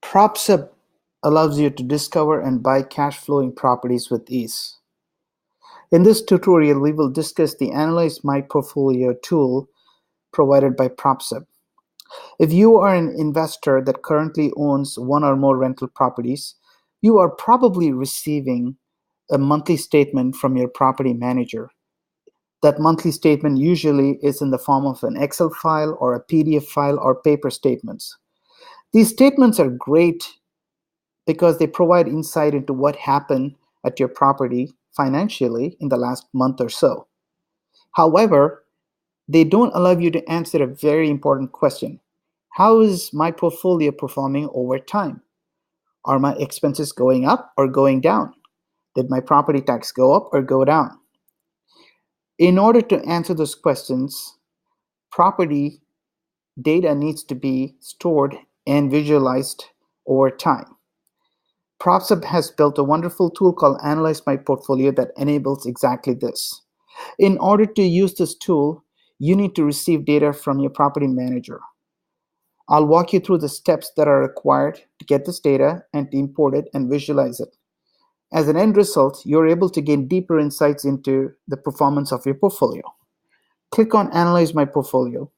PropSub allows you to discover and buy cash flowing properties with ease. In this tutorial, we will discuss the Analyze My Portfolio tool provided by PropSub. If you are an investor that currently owns one or more rental properties, you are probably receiving a monthly statement from your property manager. That monthly statement usually is in the form of an Excel file or a PDF file or paper statements. These statements are great because they provide insight into what happened at your property financially in the last month or so. However, they don't allow you to answer a very important question. How is my portfolio performing over time? Are my expenses going up or going down? Did my property tax go up or go down? In order to answer those questions, property data needs to be stored and visualized over time. PropSub has built a wonderful tool called Analyze My Portfolio that enables exactly this. In order to use this tool, you need to receive data from your property manager. I'll walk you through the steps that are required to get this data and to import it and visualize it. As an end result, you're able to gain deeper insights into the performance of your portfolio. Click on Analyze My Portfolio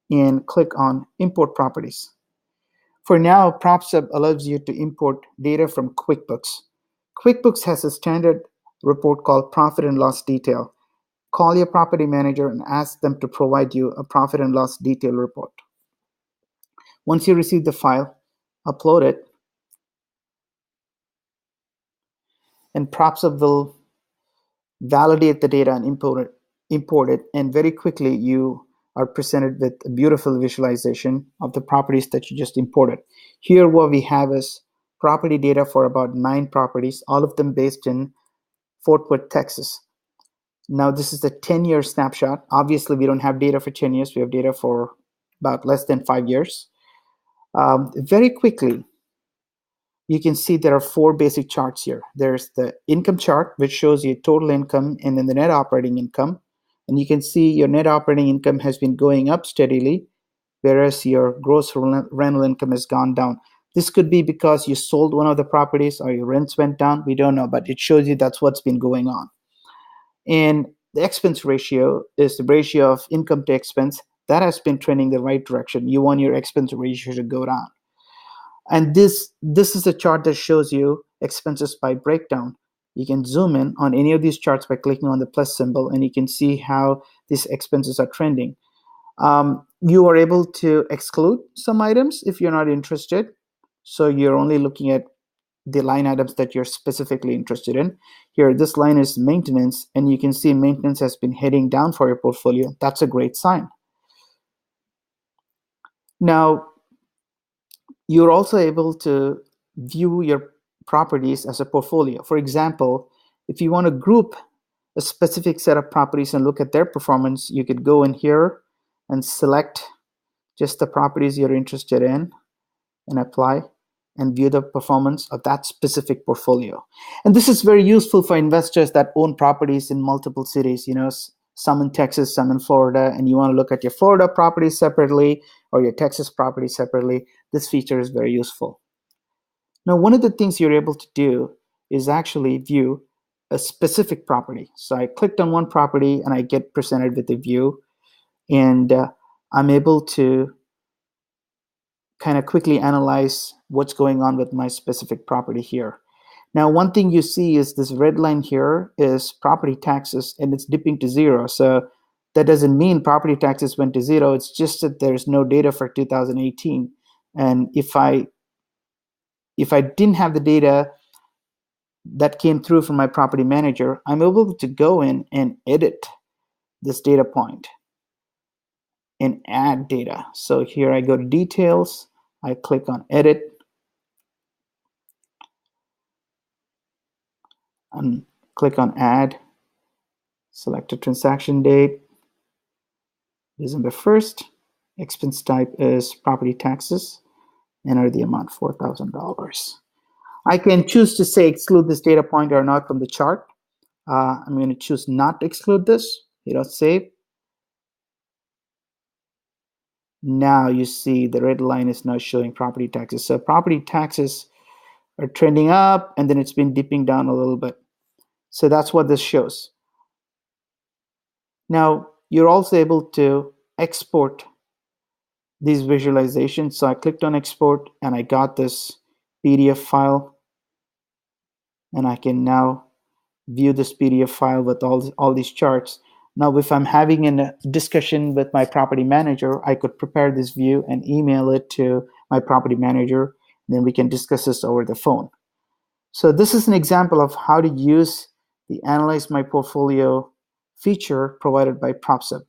and click on Import Properties. For now, PropSub allows you to import data from QuickBooks. QuickBooks has a standard report called Profit and Loss Detail. Call your property manager and ask them to provide you a profit and loss detail report. Once you receive the file, upload it, and PropSub will validate the data and import it, and very quickly you are presented with a beautiful visualization of the properties that you just imported. Here what we have is property data for about 9 properties, all of them based in Fort Worth, Texas. Now this is a 10-year snapshot. Obviously we don't have data for 10 years, we have data for about less than 5 years. Very quickly, you can see there are 4 basic charts here. There's the income chart, which shows you total income and then the net operating income. And you can see your net operating income has been going up steadily, whereas your gross rental income has gone down. This could be because you sold one of the properties or your rents went down. We don't know, but it shows you that's what's been going on. And the expense ratio is the ratio of income to expense. That has been trending the right direction. You want your expense ratio to go down. And this is a chart that shows you expenses by breakdown. You can zoom in on any of these charts by clicking on the plus symbol, and you can see how these expenses are trending. You are able to exclude some items if you're not interested. So you're only looking at the line items that you're specifically interested in. Here, this line is maintenance, and you can see maintenance has been heading down for your portfolio. That's a great sign. Now, you're also able to view your properties as a portfolio. For example, if you want to group a specific set of properties and look at their performance, you could go in here and select just the properties you're interested in and apply and view the performance of that specific portfolio. And this is very useful for investors that own properties in multiple cities, some in Texas, some in Florida, and you want to look at your Florida properties separately or your Texas property separately. This feature is very useful. Now, one of the things you're able to do is actually view a specific property. So I clicked on one property and I get presented with a view, and I'm able to kind of quickly analyze what's going on with my specific property here. Now, one thing you see is this red line here is property taxes, and it's dipping to 0. So that doesn't mean property taxes went to 0. It's just that there's no data for 2018. And if I didn't have the data that came through from my property manager, I'm able to go in and edit this data point and add data. So here I go to details, I click on edit, and click on add, select a transaction date, December 1st, expense type is property taxes, enter the amount $4,000. I can choose to say exclude this data point or not from the chart. I'm going to choose not to exclude this, save. Now you see the red line is now showing property taxes. So property taxes are trending up, and then it's been dipping down a little bit. So that's what this shows. Now you're also able to export these visualizations. So I clicked on export and I got this PDF file, and I can now view this PDF file with all these charts. Now, if I'm having a discussion with my property manager, I could prepare this view and email it to my property manager. Then we can discuss this over the phone. So this is an example of how to use the Analyze My Portfolio feature provided by PropSub.